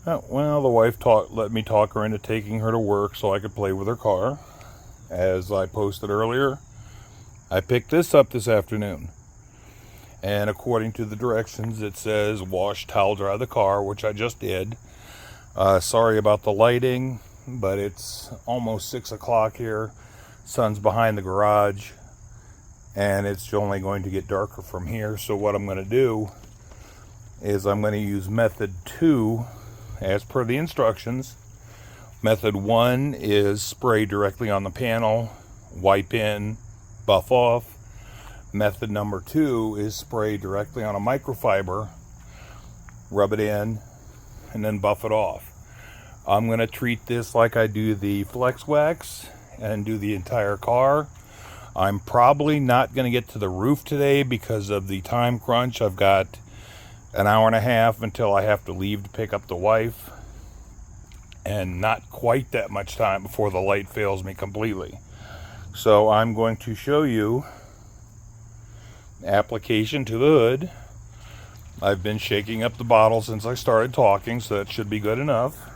Well, the wife let me talk her into taking her to work so I could play with her car. As I posted earlier, I picked this up this afternoon. And according to the directions, it says wash, towel dry the car, which I just did. Sorry about the lighting, but it's almost 6 o'clock here. Sun's behind the garage, and it's only going to get darker from here. So what I'm going to do is I'm going to use method 2 as per the instructions. Method 1 is spray directly on the panel, wipe in, buff off. Method number 2 is spray directly on a microfiber, rub it in, and then buff it off. I'm going to treat this like I do the flex wax and do the entire car. I'm probably not going to get to the roof today because of the time crunch. I've got an hour and a half until I have to leave to pick up the wife, and not quite that much time before the light fails me completely. So I'm going to show you application to the hood. I've been shaking up the bottle since I started talking, so that should be good enough.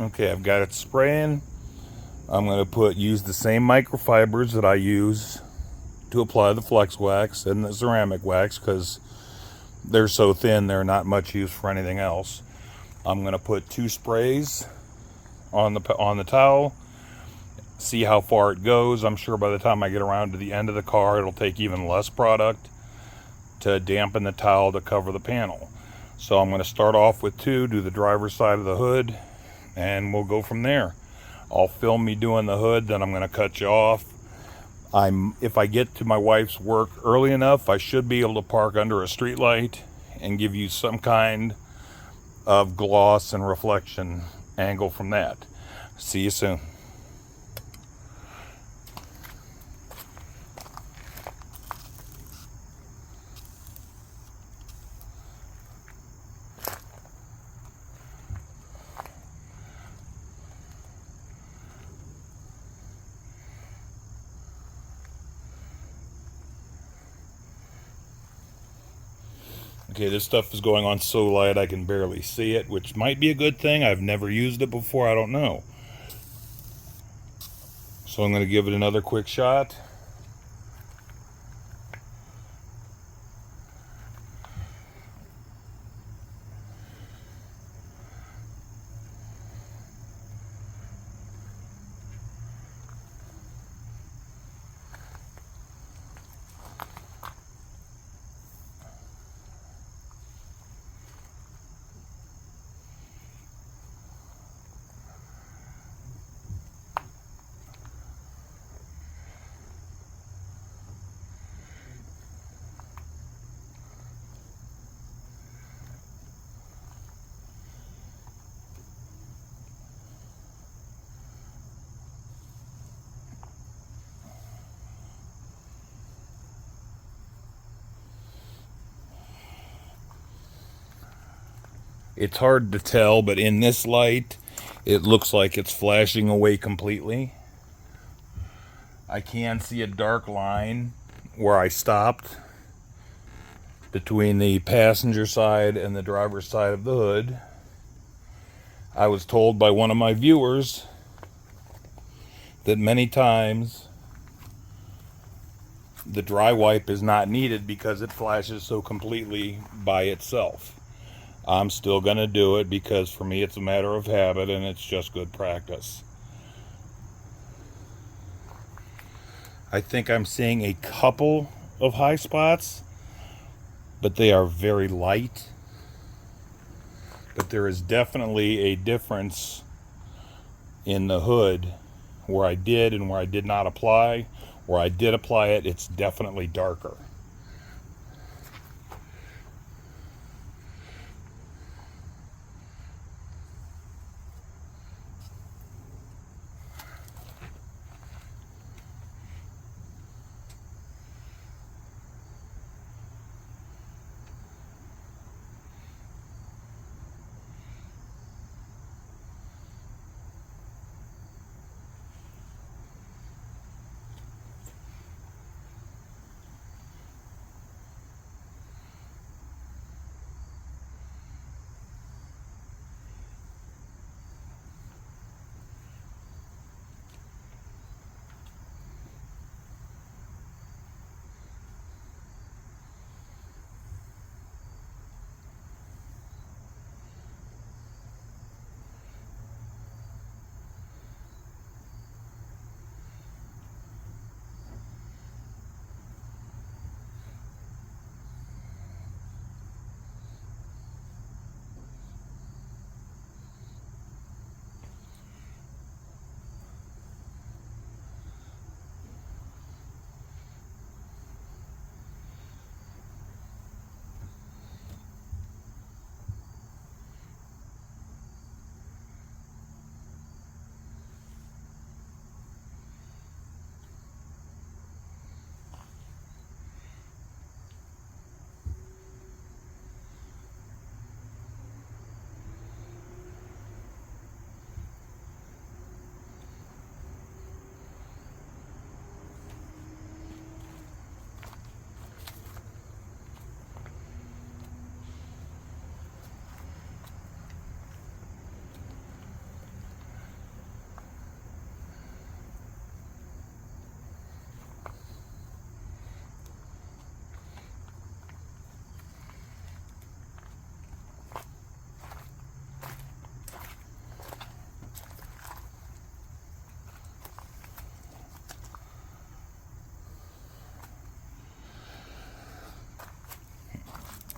Okay, I've got it spraying. I'm going to use the same microfibers that I use to apply the flex wax and the ceramic wax, because they're so thin they're not much use for anything else. I'm going to put 2 sprays on the towel, see how far it goes. I'm sure by the time I get around to the end of the car, it'll take even less product to dampen the towel to cover the panel. So I'm going to start off with 2, do the driver's side of the hood, and we'll go from there. I'll film me doing the hood, then I'm going to cut you off. If I get to my wife's work early enough, I should be able to park under a street light and give you some kind of gloss and reflection angle from that. See you soon. Okay, this stuff is going on so light I can barely see it, which might be a good thing. I've never used it before, I don't know. So I'm going to give it another quick shot. It's hard to tell, but in this light, it looks like it's flashing away completely. I can see a dark line where I stopped between the passenger side and the driver's side of the hood. I was told by one of my viewers that many times the dry wipe is not needed because it flashes so completely by itself. I'm still going to do it because for me it's a matter of habit and it's just good practice. I think I'm seeing a couple of high spots, but they are very light. But there is definitely a difference in the hood where I did and where I did not apply. Where I did apply it, it's definitely darker.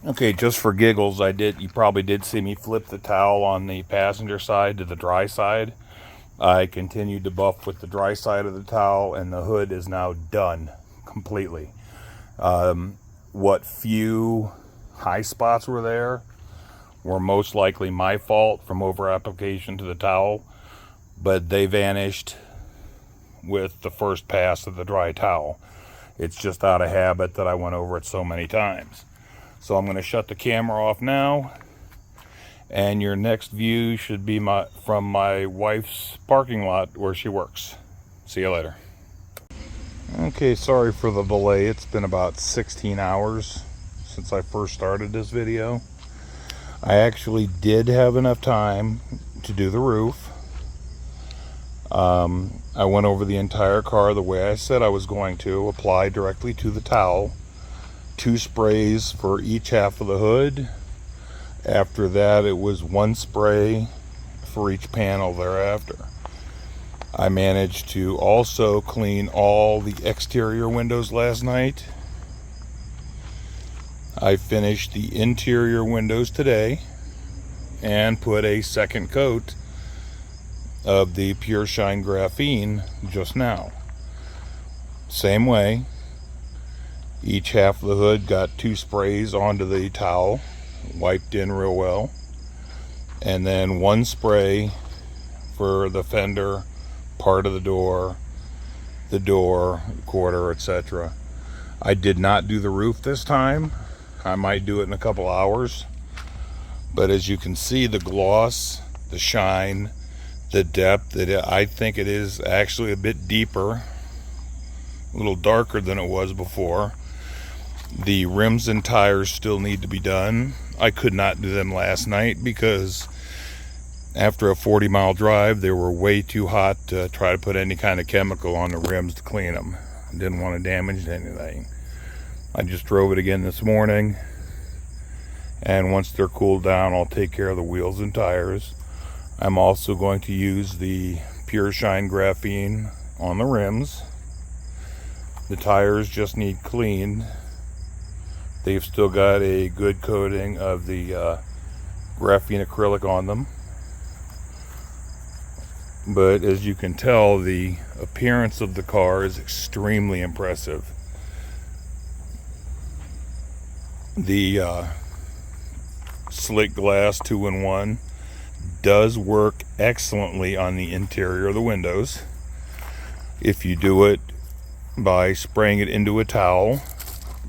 Okay, just for giggles, you probably did see me flip the towel on the passenger side to the dry side. I continued to buff with the dry side of the towel, and the hood is now done completely. What few high spots were there were most likely my fault from over application to the towel, but they vanished with the first pass of the dry towel. It's just out of habit that I went over it so many times. So I'm going to shut the camera off now, and your next view should be from my wife's parking lot where she works. See you later. Okay, sorry for the delay. It's been about 16 hours since I first started this video. I actually did have enough time to do the roof. I went over the entire car the way I said I was going to, apply directly to the towel. 2 sprays for each half of the hood. After that, it was 1 spray for each panel thereafter. I managed to also clean all the exterior windows last night. I finished the interior windows today and put a second coat of the Pure Shine Graphene just now. Same way, each half of the hood got 2 sprays onto the towel, wiped in real well, and then 1 spray for the fender, part of the door, quarter, etc. I did not do the roof this time. I might do it in a couple hours, but as you can see, the gloss, the shine, the depth, I think it is actually a bit deeper, a little darker than it was before. The rims and tires still need to be done. I could not do them last night because after a 40-mile drive, they were way too hot to try to put any kind of chemical on the rims to clean them. I didn't want to damage anything. I just drove it again this morning, and once they're cooled down, I'll take care of the wheels and tires. I'm also going to use the Pure Shine Graphene on the rims. The tires just need cleaned. They've still got a good coating of the graphene acrylic on them. But as you can tell, the appearance of the car is extremely impressive. The slick glass 2-in-1 does work excellently on the interior of the windows. If you do it by spraying it into a towel,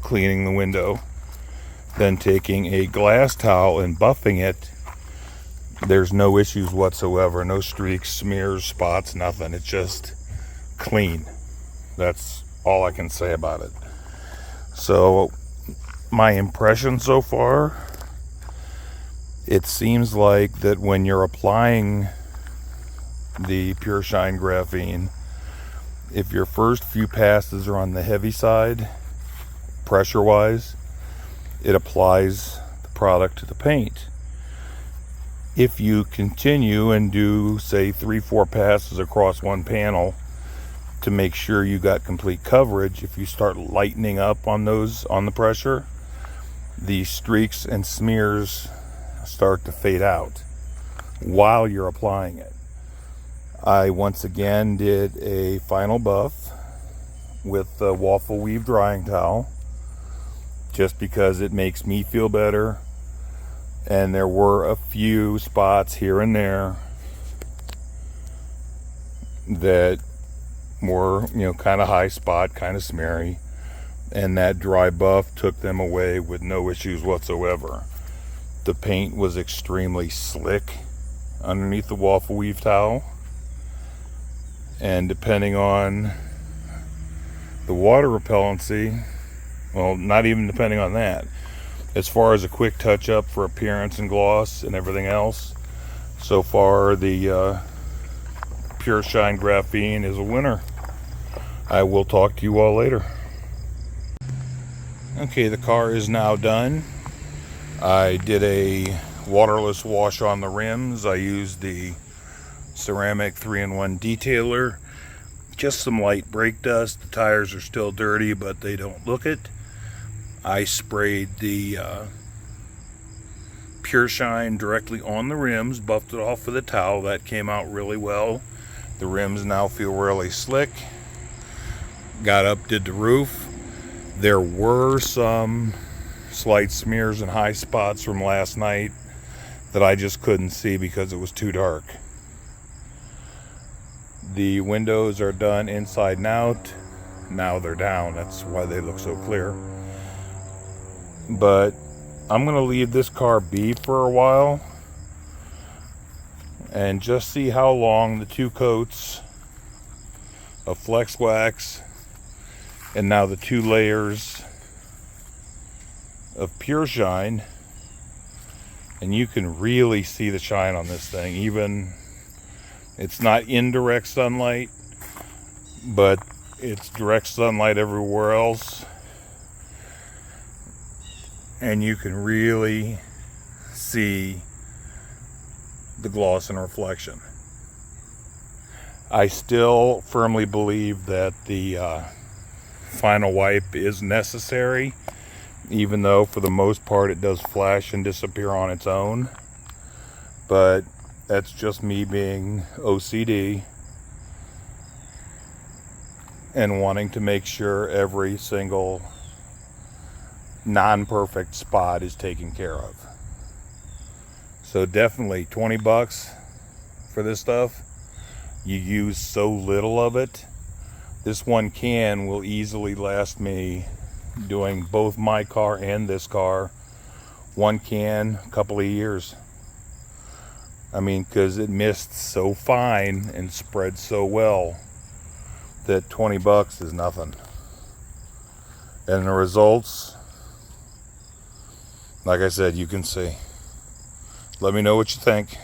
cleaning the window, then taking a glass towel and buffing it, there's no issues whatsoever. No streaks, smears, spots, nothing. It's just clean. That's all I can say about it. So my impression so far, it seems like that when you're applying the Pure Shine Graphene, if your first few passes are on the heavy side, pressure-wise, it applies the product to the paint. If you continue and do, say, 3-4 passes across one panel to make sure you got complete coverage, if you start lightening up on those, on the pressure, the streaks and smears start to fade out while you're applying it. I once again did a final buff with the waffle weave drying towel just because it makes me feel better, and there were a few spots here and there that were, kind of high spot, kind of smeary, and that dry buff took them away with no issues whatsoever. The paint was extremely slick underneath the waffle weave towel, and depending on the water repellency, well, not even depending on that, as far as a quick touch up for appearance and gloss and everything else, so far the Pure Shine Graphene is a winner. I will talk to you all later. Okay, the car is now done. I did a waterless wash on the rims. I used the ceramic 3-in-1 detailer. Just some light brake dust. The tires are still dirty, but they don't look it. I sprayed the Pure Shine directly on the rims, buffed it off with a towel. That came out really well. The rims now feel really slick. Got up, did the roof. There were some slight smears and high spots from last night that I just couldn't see because it was too dark. The windows are done inside and out. Now they're down. That's why they look so clear. But I'm going to leave this car be for a while and just see how long the 2 coats of Flex Wax and now the 2 layers of Pure Shine, and you can really see the shine on this thing. Even it's not indirect sunlight, but it's direct sunlight everywhere else, and you can really see the gloss and reflection. I still firmly believe that the final wipe is necessary, even though for the most part it does flash and disappear on its own. But that's just me being OCD and wanting to make sure every single non-perfect spot is taken care of. So definitely $20 for this stuff. You use so little of it. This 1 can will easily last me, doing both my car and this car, 1 can, a couple of years. I mean, because it mists so fine and spreads so well that $20 is nothing. And the results, like I said, you can see. Let me know what you think.